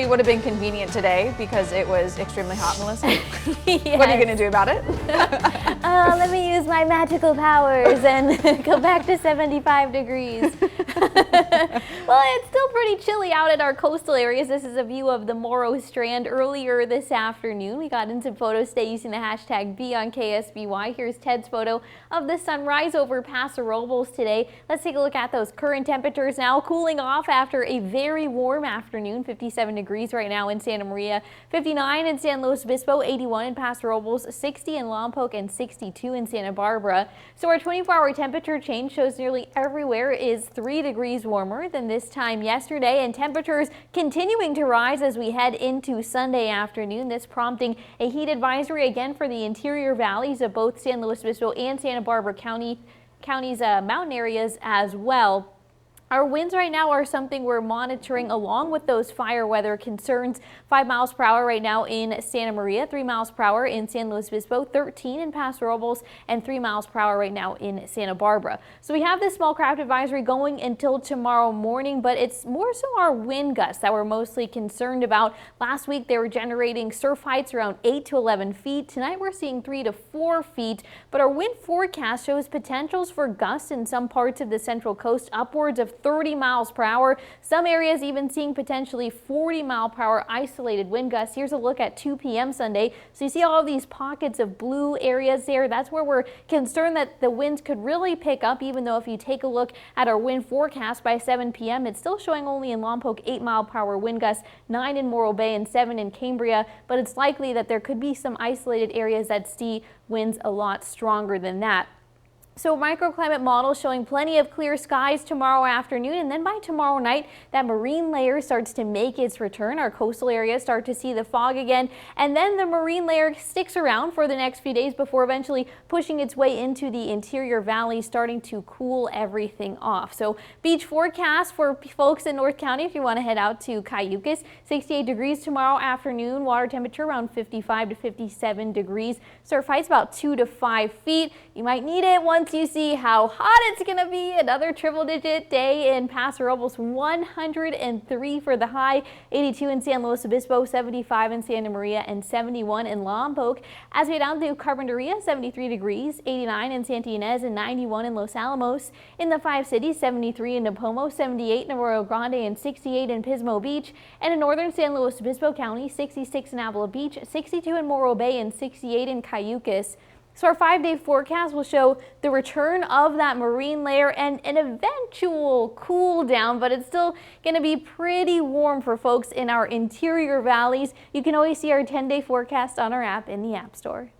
actually would have been convenient today because it was extremely hot, Melissa. Yes. What are you going to do about it? Let me use my magical powers and go back to 75 degrees. Well, it's still pretty chilly out at our coastal areas. This is a view of the Morro Strand earlier this afternoon. We got in some photos today using the hashtag #BeOnKSBY. Here's Ted's photo of the sunrise over Paso Robles today. Let's take a look at those current temperatures now. Cooling off after a very warm afternoon. 57 degrees right now in Santa Maria, 59 in San Luis Obispo, 81 in Paso Robles, 60 in Lompoc, and 62 in Santa Barbara. So our 24-hour temperature change shows nearly everywhere is 3 degrees warmer than this time yesterday, and temperatures continuing to rise as we head into Sunday afternoon. This prompting a heat advisory again for the interior valleys of both San Luis Obispo and Santa Barbara counties mountain areas as well. Our winds right now are something we're monitoring along with those fire weather concerns. 5 miles per hour right now in Santa Maria, 3 miles per hour in San Luis Obispo, 13 in Paso Robles, and 3 miles per hour right now in Santa Barbara. So we have this small craft advisory going until tomorrow morning, but it's more so our wind gusts that we're mostly concerned about. Last week they were generating surf heights around 8 to 11 feet. Tonight we're seeing 3 to 4 feet, but our wind forecast shows potentials for gusts in some parts of the Central Coast upwards of 30 miles per hour. Some areas even seeing potentially 40 mile per hour isolated wind gusts. Here's a look at 2 p.m. Sunday. So you see all of these pockets of blue areas there. That's where we're concerned that the winds could really pick up, even though if you take a look at our wind forecast by 7 p.m., it's still showing only in Lompoc 8 mile per hour wind gusts, 9 in Morro Bay and 7 in Cambria. But it's likely that there could be some isolated areas that see winds a lot stronger than that. So microclimate model showing plenty of clear skies tomorrow afternoon, and then by tomorrow night that marine layer starts to make its return. Our coastal areas start to see the fog again, and then the marine layer sticks around for the next few days before eventually pushing its way into the interior valley, starting to cool everything off. So beach forecast for folks in North County if you want to head out to Cayucos, 68 degrees tomorrow afternoon, water temperature around 55 to 57 degrees, surf heights about 2 to 5 feet. You might need it once you see how hot it's going to be. Another triple-digit day in Paso Robles, 103 for the high, 82 in San Luis Obispo, 75 in Santa Maria, and 71 in Lompoc. As we head down to Carpinteria, 73 degrees, 89 in Santa Ynez, and 91 in Los Alamos. In the 5 cities, 73 in Napomo, 78 in Arroyo Grande, and 68 in Pismo Beach. And in northern San Luis Obispo County, 66 in Avila Beach, 62 in Morro Bay, and 68 in Cayucos. So our 5-day forecast will show the return of that marine layer and an eventual cool down, but it's still going to be pretty warm for folks in our interior valleys. You can always see our 10-day forecast on our app in the App Store.